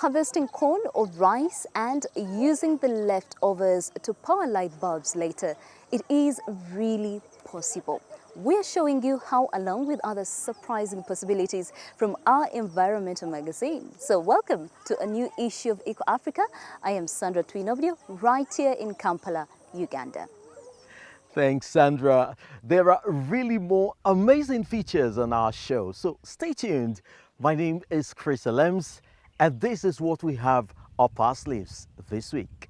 Harvesting corn or rice and using the leftovers to power light bulbs later, it is really possible. We're showing you how, along with other surprising possibilities from our environmental magazine. So welcome to a new issue of Eco Africa. I am Sandra Twinobdio, right here in Kampala, Uganda. Thanks, Sandra. There are really more amazing features on our show, so stay tuned. My name is Chris Alems, and this is what we have up our sleeves this week.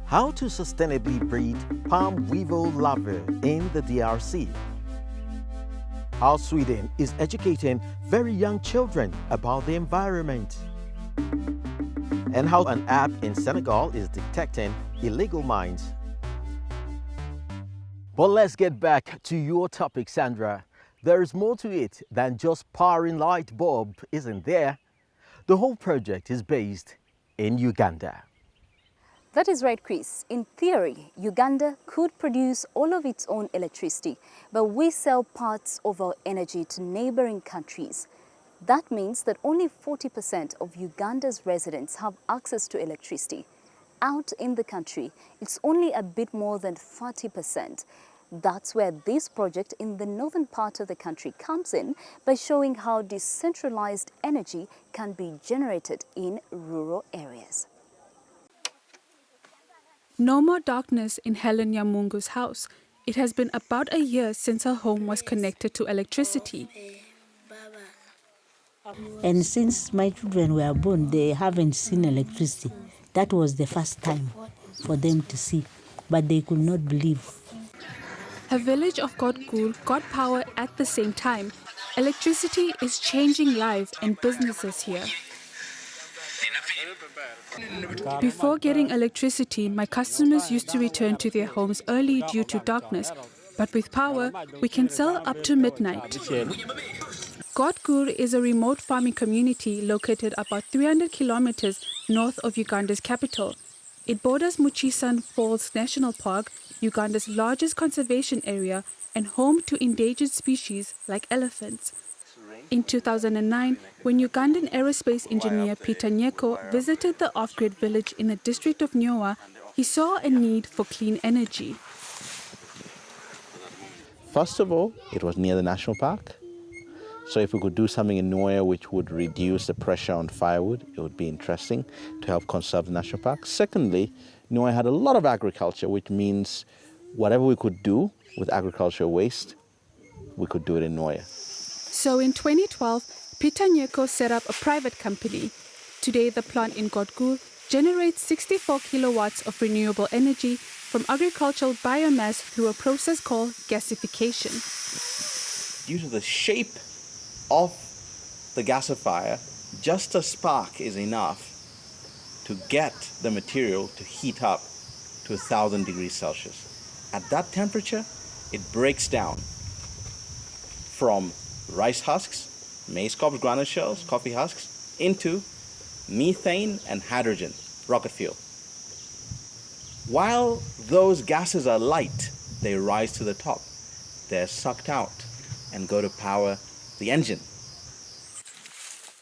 How to sustainably breed palm weevil larvae in the DRC. How Sweden is educating very young children about the environment. And how an app in Senegal is detecting illegal mines. But let's get back to your topic, Sandra. There is more to it than just powering light bulb, isn't there? The whole project is based in Uganda. That is right, Chris. In theory, Uganda could produce all of its own electricity, but we sell parts of our energy to neighboring countries. That means that only 40% of Uganda's residents have access to electricity. Out in the country, it's only a bit more than 30%. That's where this project in the northern part of the country comes in by showing how decentralized energy can be generated in rural areas. No more darkness in Helen Yamungu's house. It has been about a year since her home was connected to electricity. And since my children were born, they haven't seen electricity. That was the first time for them to see, but they could not believe. Her village of Godgur got power at the same time. Electricity is changing lives and businesses here. Before getting electricity, my customers used to return to their homes early due to darkness. But with power, we can sell up to midnight. Godgur is a remote farming community located about 300 kilometers north of Uganda's capital. It borders Murchison Falls National Park, Uganda's largest conservation area, and home to endangered species like elephants. In 2009, when Ugandan aerospace engineer Peter Nyeko visited the off-grid village in the district of Nyoa, he saw a need for clean energy. First of all, it was near the national park. So if we could do something in Nyoa which would reduce the pressure on firewood, it would be interesting to help conserve the national park. Secondly, Nyoa had a lot of agriculture, which means whatever we could do with agricultural waste, we could do it in Nyoa. So in 2012, Peter Nyeko set up a private company. Today, the plant in Godgur generates 64 kilowatts of renewable energy from agricultural biomass through a process called gasification. Due to the shape of the gasifier, just a spark is enough to get the material to heat up to 1,000 degrees Celsius. At that temperature, it breaks down from rice husks, maize cobs, granite shells, coffee husks, into methane and hydrogen, rocket fuel. While those gases are light, they rise to the top. They're sucked out and go to power the engine.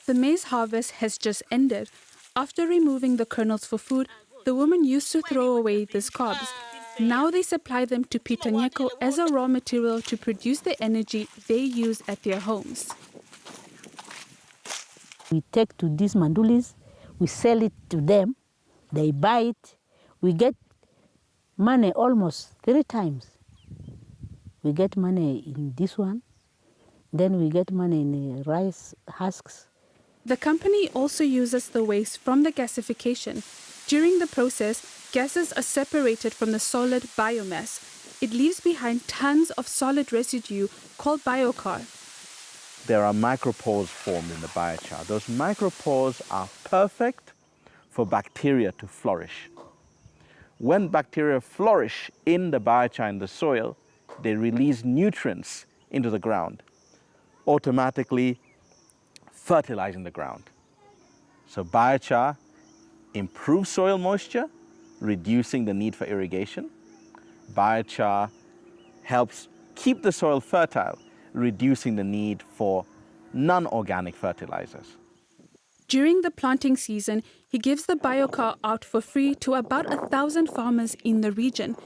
The maize harvest has just ended. After removing the kernels for food, the women used to throw away these cobs. Now they supply them to Peter Nyeko as a raw material to produce the energy they use at their homes. We take to these mandulis, we sell it to them, they buy it, we get money almost 3 times. We get money in this one, then we get money in the rice husks. The company also uses the waste from the gasification. During the process, gases are separated from the solid biomass. It leaves behind tons of solid residue called biochar. There are micropores formed in the biochar. Those micropores are perfect for bacteria to flourish. When bacteria flourish in the biochar in the soil, they release nutrients into the ground, automatically fertilizing the ground. So biochar improves soil moisture, reducing the need for irrigation. Biochar helps keep the soil fertile, reducing the need for non-organic fertilizers. During the planting season, he gives the biocar out for free to about 1,000 farmers in the region.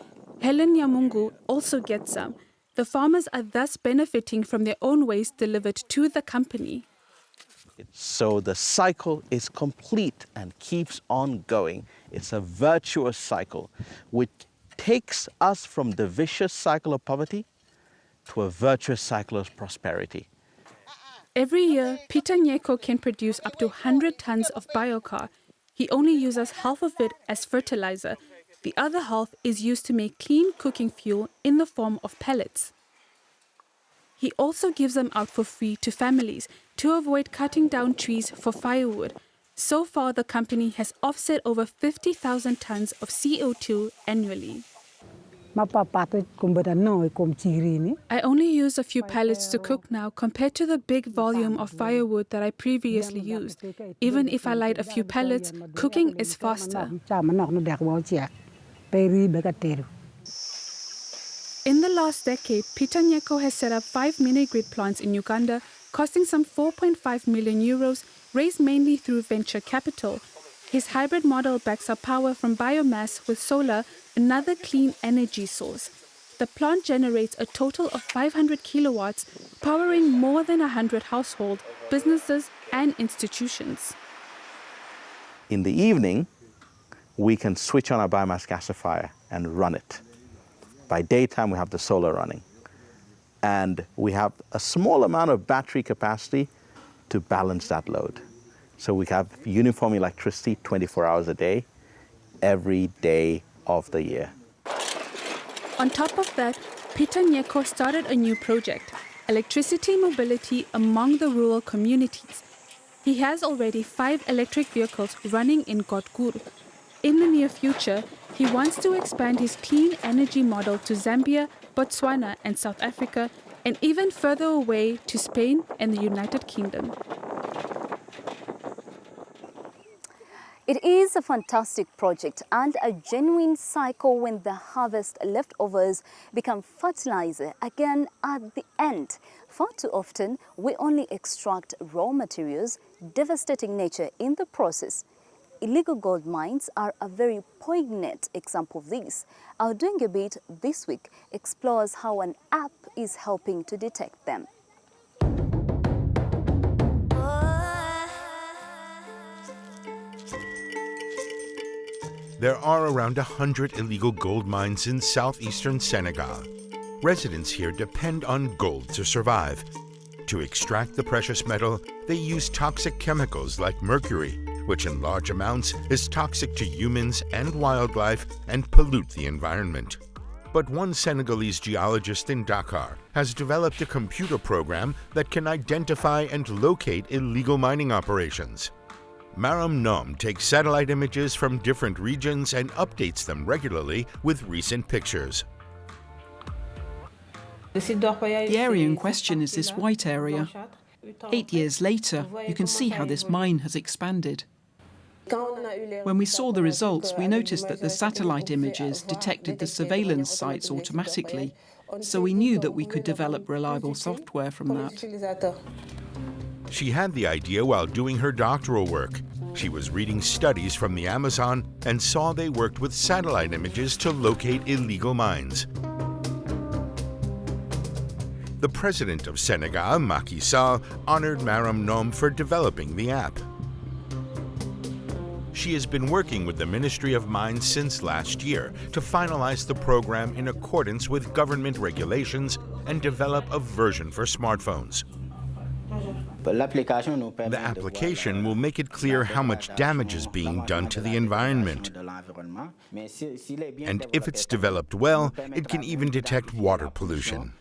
Helen Nyamungu also gets some. The farmers are thus benefiting from their own waste delivered to the company. So the cycle is complete and keeps on going. It's a virtuous cycle which takes us from the vicious cycle of poverty to a virtuous cycle of prosperity. Every year, Peter Nyeko can produce up to 100 tons of biochar. He only uses half of it as fertilizer. The other half is used to make clean cooking fuel in the form of pellets. He also gives them out for free to families to avoid cutting down trees for firewood. So far, the company has offset over 50,000 tons of CO2 annually. I only use a few pellets to cook now compared to the big volume of firewood that I previously used. Even if I light a few pellets, cooking is faster. In the last decade, Peter Nyeko has set up 5 mini-grid plants in Uganda, costing some 4.5 million euros, raised mainly through venture capital. His hybrid model backs up power from biomass with solar, another clean energy source. The plant generates a total of 500 kilowatts, powering more than 100 households, businesses, and institutions. In the evening, we can switch on our biomass gasifier and run it. By daytime, we have the solar running. And we have a small amount of battery capacity to balance that load. So we have uniform electricity 24 hours a day, every day of the year. On top of that, Peter Nyeko started a new project, electricity mobility among the rural communities. He has already 5 electric vehicles running in Godgur. In the near future, he wants to expand his clean energy model to Zambia, Botswana, and South Africa, and even further away to Spain and the United Kingdom. It is a fantastic project and a genuine cycle when the harvest leftovers become fertilizer again at the end. Far too often, we only extract raw materials, devastating nature in the process. Illegal gold mines are a very poignant example of this. Our Doing a Bit this week explores how an app is helping to detect them. There are around 100 illegal gold mines in southeastern Senegal. Residents here depend on gold to survive. To extract the precious metal, they use toxic chemicals like mercury, which in large amounts is toxic to humans and wildlife and pollute the environment. But one Senegalese geologist in Dakar has developed a computer program that can identify and locate illegal mining operations. Maram Nom takes satellite images from different regions and updates them regularly with recent pictures. The area in question is this white area. 8 years later, you can see how this mine has expanded. When we saw the results, we noticed that the satellite images detected the surveillance sites automatically, so we knew that we could develop reliable software from that. She had the idea while doing her doctoral work. She was reading studies from the Amazon and saw they worked with satellite images to locate illegal mines. The president of Senegal, Macky Sall, honored Maram Nom for developing the app. She has been working with the Ministry of Mines since last year to finalize the program in accordance with government regulations and develop a version for smartphones. The application will make it clear how much damage is being done to the environment. And if it's developed well, it can even detect water pollution.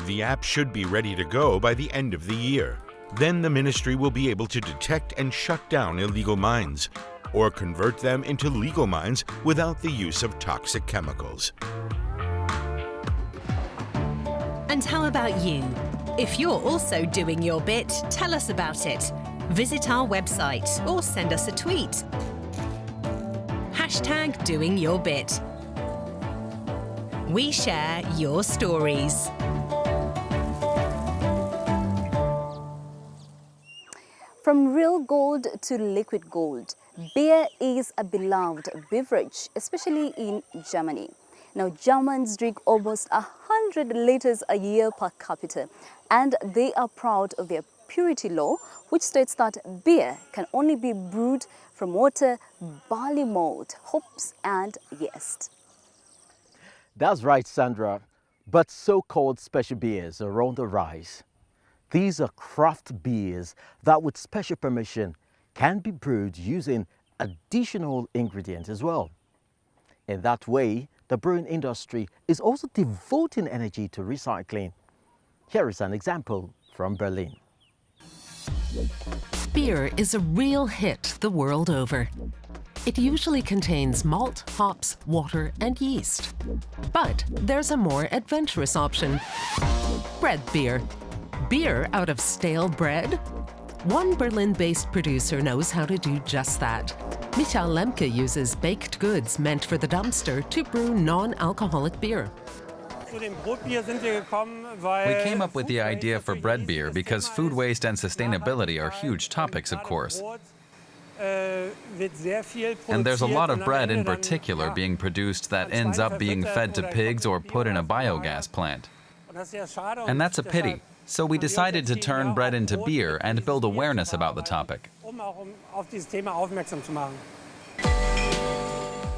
The app should be ready to go by the end of the year. Then the ministry will be able to detect and shut down illegal mines, or convert them into legal mines without the use of toxic chemicals. And how about you? If you're also doing your bit, tell us about it. Visit our website or send us a tweet. #DoingYourBit. We share your stories. From real gold to liquid gold, beer is a beloved beverage, especially in Germany. Now, Germans drink almost 100 liters a year per capita, and they are proud of their purity law, which states that beer can only be brewed from water, barley malt, hops, and yeast. That's right, Sandra. But so-called special beers are on the rise. These are craft beers that, with special permission, can be brewed using additional ingredients as well. In that way, the brewing industry is also devoting energy to recycling. Here is an example from Berlin. Beer is a real hit the world over. It usually contains malt, hops, water, and yeast. But there's a more adventurous option: bread beer. Beer out of stale bread? One Berlin-based producer knows how to do just that. Michael Lemke uses baked goods meant for the dumpster to brew non-alcoholic beer. We came up with the idea for bread beer because food waste and sustainability are huge topics, of course. And there's a lot of bread in particular being produced that ends up being fed to pigs or put in a biogas plant. And that's a pity. So we decided to turn bread into beer and build awareness about the topic.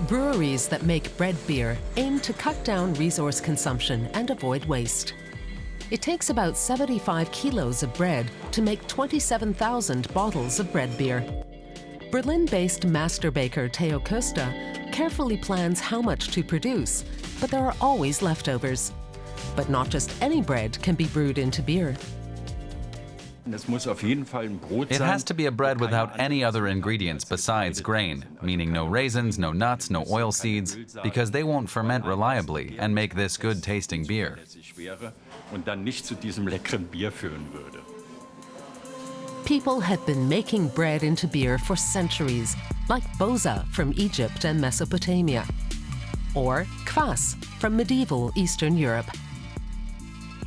Breweries that make bread beer aim to cut down resource consumption and avoid waste. It takes about 75 kilos of bread to make 27,000 bottles of bread beer. Berlin-based master baker Theo Köster carefully plans how much to produce, but there are always leftovers. But not just any bread can be brewed into beer. It has to be a bread without any other ingredients besides grain, meaning no raisins, no nuts, no oil seeds, because they won't ferment reliably and make this good-tasting beer. People have been making bread into beer for centuries, like boza from Egypt and Mesopotamia, or kvass from medieval Eastern Europe.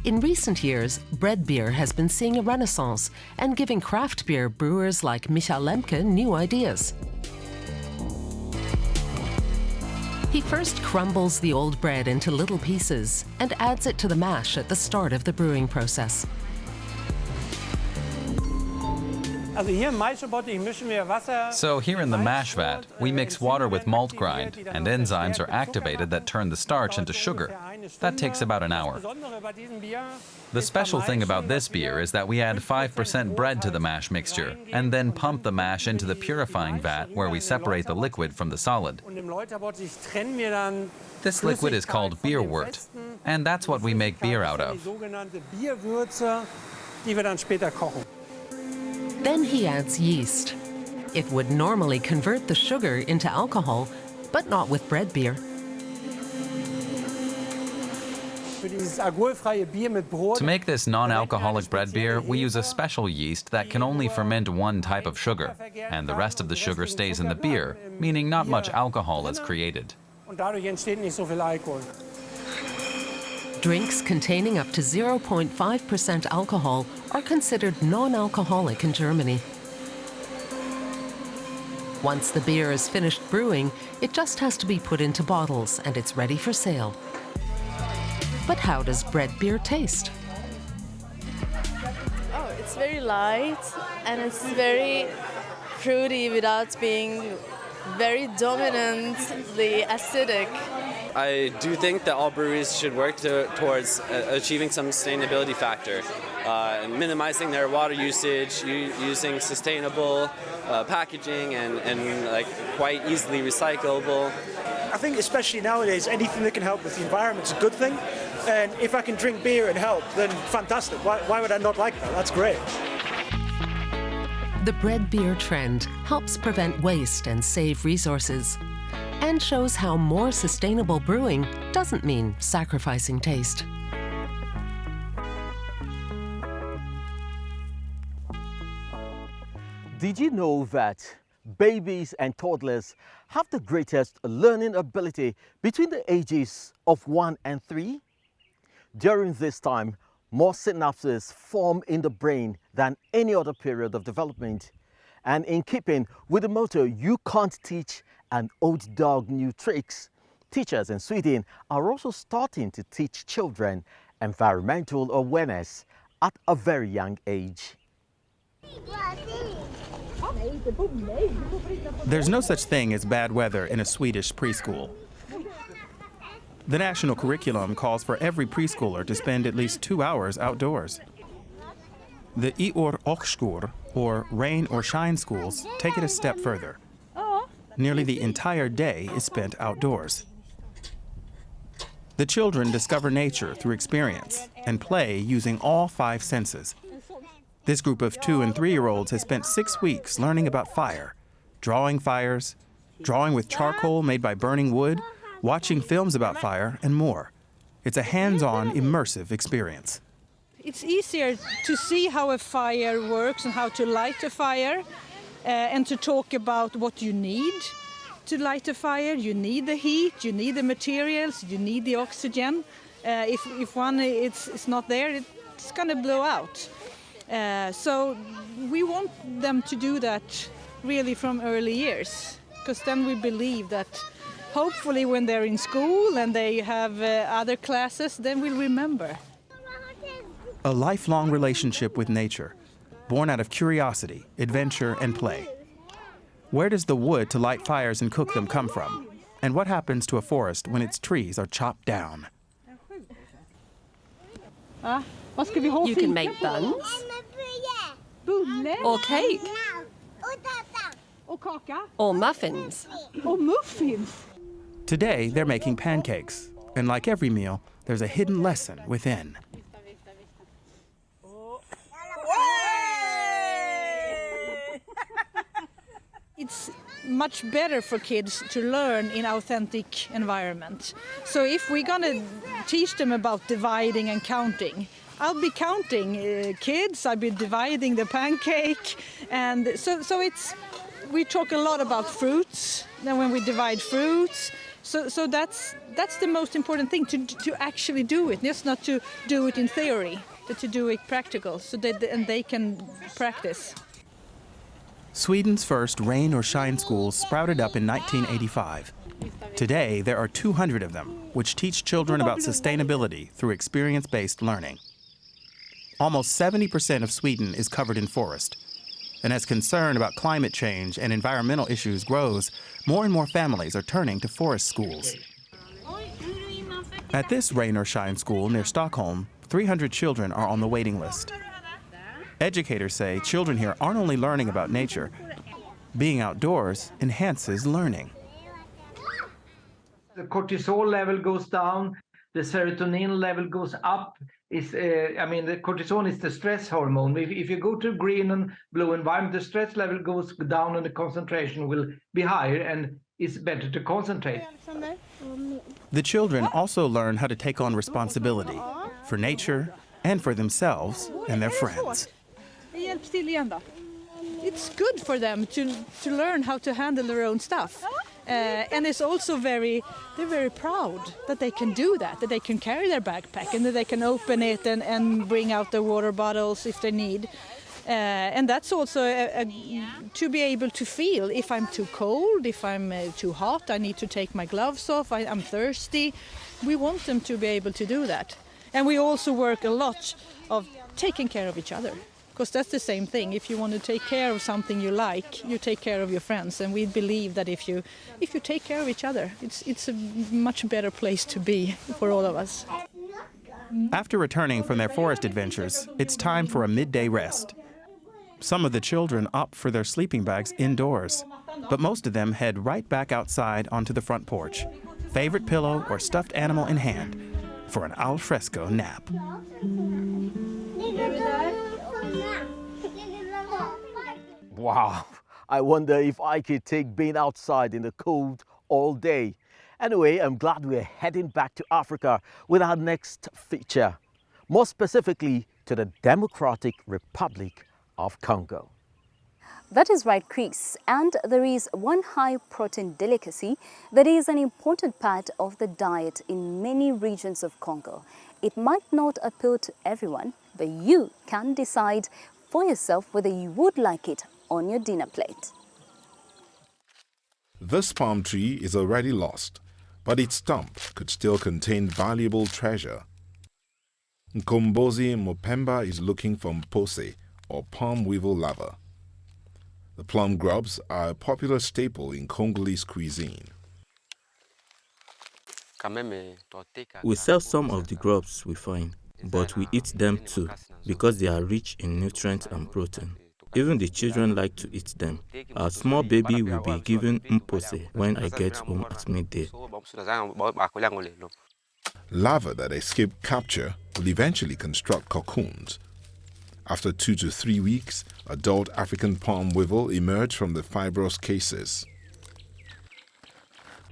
In recent years, bread beer has been seeing a renaissance and giving craft beer brewers like Michael Lemke new ideas. He first crumbles the old bread into little pieces and adds it to the mash at the start of the brewing process. So here in the mash vat, we mix water with malt grind, and enzymes are activated that turn the starch into sugar. That takes about an hour. The special thing about this beer is that we add 5% bread to the mash mixture, and then pump the mash into the purifying vat where we separate the liquid from the solid. This liquid is called beer wort, and that's what we make beer out of. Then he adds yeast. It would normally convert the sugar into alcohol, but not with bread beer. To make this non-alcoholic bread beer, we use a special yeast that can only ferment one type of sugar, and the rest of the sugar stays in the beer, meaning not much alcohol is created. Drinks containing up to 0.5% alcohol are considered non-alcoholic in Germany. Once the beer is finished brewing, it just has to be put into bottles and it's ready for sale. But how does bread beer taste? Oh, it's very light and it's very fruity without being very dominantly acidic. I do think that all breweries should work towards achieving some sustainability factor, and minimizing their water usage, using sustainable packaging and like quite easily recyclable. I think especially nowadays, anything that can help with the environment is a good thing. And if I can drink beer and help, then fantastic. Why would I not like that? That's great. The bread beer trend helps prevent waste and save resources, and shows how more sustainable brewing doesn't mean sacrificing taste. Did you know that babies and toddlers have the greatest learning ability between the ages of 1 and 3? During this time, more synapses form in the brain than any other period of development. And in keeping with the motto, "You can't teach an old dog new tricks," teachers in Sweden are also starting to teach children environmental awareness at a very young age. There's no such thing as bad weather in a Swedish preschool. The national curriculum calls for every preschooler to spend at least 2 hours outdoors. The Iår och skor, or rain or shine schools, take it a step further. Nearly the entire day is spent outdoors. The children discover nature through experience and play using all 5 senses. This group of 2- and 3-year-olds has spent 6 weeks learning about fire, drawing fires, drawing with charcoal made by burning wood, watching films about fire, and more. It's a hands-on, immersive experience. It's easier to see how a fire works and how to light a fire, and to talk about what you need to light a fire. You need the heat, you need the materials, you need the oxygen. If one it's not there, it's going to blow out. So we want them to do that really from early years, because then we believe that hopefully when they're in school and they have other classes, then we'll remember. A lifelong relationship with nature, born out of curiosity, adventure, and play. Where does the wood to light fires and cook them come from? And what happens to a forest when its trees are chopped down? You can make buns or cake or muffins. Today, they're making pancakes. And like every meal, there's a hidden lesson within. It's much better for kids to learn in authentic environment. So if we're going to teach them about dividing and counting, I'll be counting kids, I'll be dividing the pancake, and so we talk a lot about fruits. Then when we divide fruits, so that's the most important thing, to actually do it, just not to do it in theory, but to do it practical, so that they can practice. Sweden's first rain or shine schools sprouted up in 1985. Today, there are 200 of them, which teach children about sustainability through experience-based learning. Almost 70% of Sweden is covered in forest. And as concern about climate change and environmental issues grows, more and more families are turning to forest schools. At this rain or shine school near Stockholm, 300 children are on the waiting list. Educators say children here aren't only learning about nature. Being outdoors enhances learning. The cortisol level goes down, the serotonin level goes up. The cortisol is the stress hormone. If you go to green and blue environment, the stress level goes down and the concentration will be higher, and it's better to concentrate. The children also learn how to take on responsibility for nature and for themselves and their friends. It's good for them to learn how to handle their own stuff. And it's also they're very proud that they can do that they can carry their backpack and that they can open it and bring out their water bottles if they need. And that's also to be able to feel if I'm too cold, if I'm too hot, I need to take my gloves off, I'm thirsty. We want them to be able to do that. And we also work a lot of taking care of each other. Because that's the same thing. If you want to take care of something you like, you take care of your friends. And we believe that if you take care of each other, it's a much better place to be for all of us. After returning from their forest adventures, it's time for a midday rest. Some of the children opt for their sleeping bags indoors, but most of them head right back outside onto the front porch, favorite pillow or stuffed animal in hand, for an al fresco nap. Wow, I wonder if I could take being outside in the cold all day. Anyway, I'm glad we're heading back to Africa with our next feature, more specifically to the Democratic Republic of Congo. That is right, Chris. And there is one high-protein delicacy that is an important part of the diet in many regions of Congo. It might not appeal to everyone, but you can decide for yourself whether you would like it on your dinner plate. This palm tree is already lost, but its stump could still contain valuable treasure. Nkombozi Mopemba is looking for mpose, or palm weevil larvae. The plum grubs are a popular staple in Congolese cuisine. We sell some of the grubs we find, but we eat them too because they are rich in nutrients and protein. Even the children like to eat them. Our small baby will be given mpose when I get home at midday. Larvae that escape capture will eventually construct cocoons. After 2 to 3 weeks, adult African palm weevil emerge from the fibrous cases.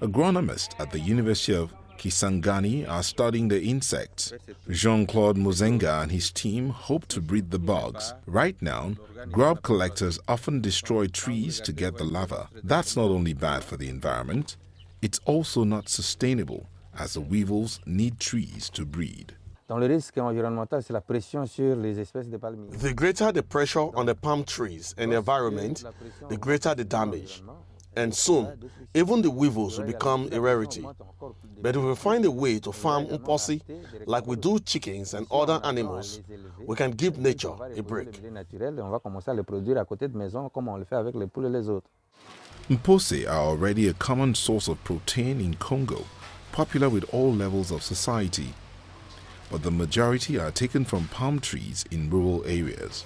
Agronomists at the University of Kisangani are studying the insects. Jean-Claude Muzenga and his team hope to breed the bugs. Right now, grub collectors often destroy trees to get the larvae. That's not only bad for the environment, it's also not sustainable, as the weevils need trees to breed. The greater the pressure on the palm trees and the environment, the greater the damage. And soon, even the weevils will become a rarity. But if we find a way to farm mpose, like we do chickens and other animals, we can give nature a break. Mpose are already a common source of protein in Congo, popular with all levels of society. But the majority are taken from palm trees in rural areas.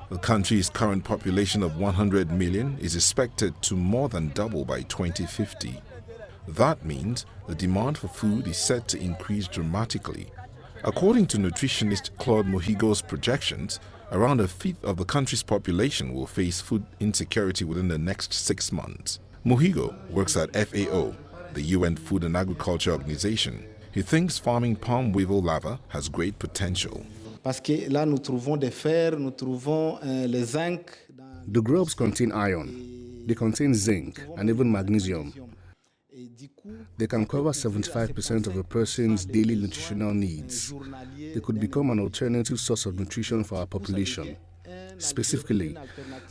The country's current population of 100 million is expected to more than double by 2050. That means the demand for food is set to increase dramatically. According to nutritionist Claude Mohigo's projections, around a fifth of the country's population will face food insecurity within the next 6 months. Mohigo works at FAO, the UN Food and Agriculture Organization. He thinks farming palm weevil larvae has great potential. The grubs contain iron, they contain zinc and even magnesium. They can cover 75% of a person's daily nutritional needs. They could become an alternative source of nutrition for our population, specifically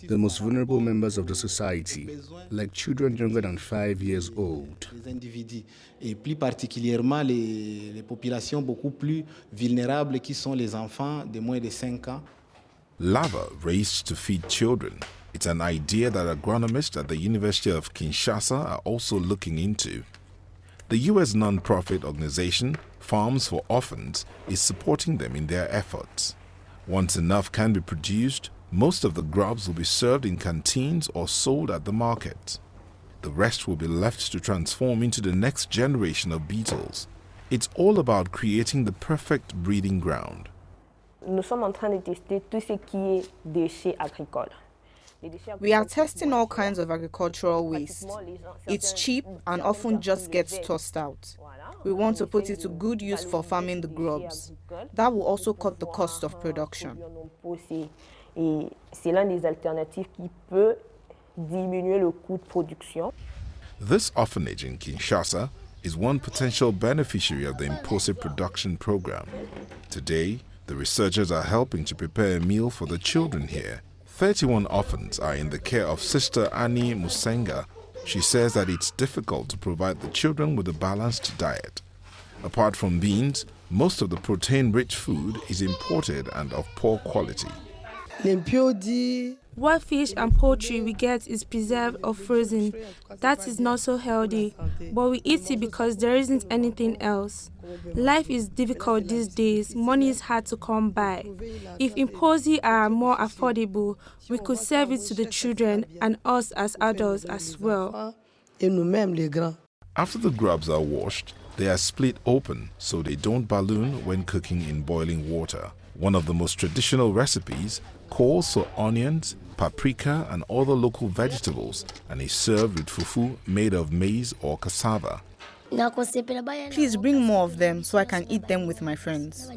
the most vulnerable members of the society, like children younger than 5 years old. Et plus particulièrement les populations beaucoup plus vulnérables qui sont les enfants de moins de 5 ans. Larvae raised to feed children. It's an idea that agronomists at the University of Kinshasa are also looking into. The US non-profit organization Farms for Orphans is supporting them in their efforts. Once enough can be produced, most of the grubs will be served in canteens or sold at the market. The rest will be left to transform into the next generation of beetles. It's all about creating the perfect breeding ground. Nous sommes en train de tester tout ce qui est déchets agricoles. We are testing all kinds of agricultural waste. It's cheap and often just gets tossed out. We want to put it to good use for farming the grubs. That will also cut the cost of production. Et c'est l'un des alternatives qui peut diminuer le coût de production. This orphanage in Kinshasa is one potential beneficiary of the mpose production program. Today, the researchers are helping to prepare a meal for the children here. 31 orphans are in the care of Sister Annie Musenga. She says that it's difficult to provide the children with a balanced diet. Apart from beans, most of the protein-rich food is imported and of poor quality. What fish and poultry we get is preserved or frozen. That is not so healthy, but we eat it because there isn't anything else. Life is difficult these days. Money is hard to come by. If mpose are more affordable, we could serve it to the children and us as adults as well. After the grubs are washed, they are split open so they don't balloon when cooking in boiling water. One of the most traditional recipes calls for onions, paprika and other local vegetables and is served with fufu made of maize or cassava. Please bring more of them so I can eat them with my friends.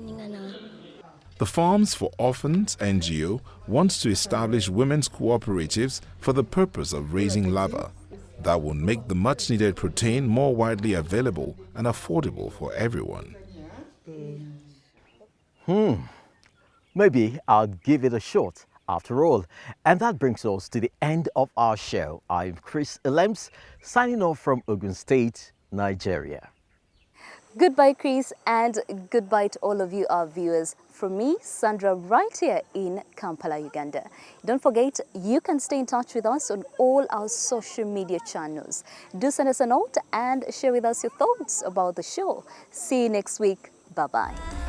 The Farms for Orphans NGO wants to establish women's cooperatives for the purpose of raising larvae. That will make the much-needed protein more widely available and affordable for everyone. Maybe I'll give it a shot after all. And that brings us to the end of our show. I'm Chris Elems, signing off from Ogun State, Nigeria. Goodbye, Chris, and goodbye to all of you, our viewers. From me, Sandra, right here in Kampala, Uganda. Don't forget, you can stay in touch with us on all our social media channels. Do send us a note and share with us your thoughts about the show. See you next week. Bye-bye.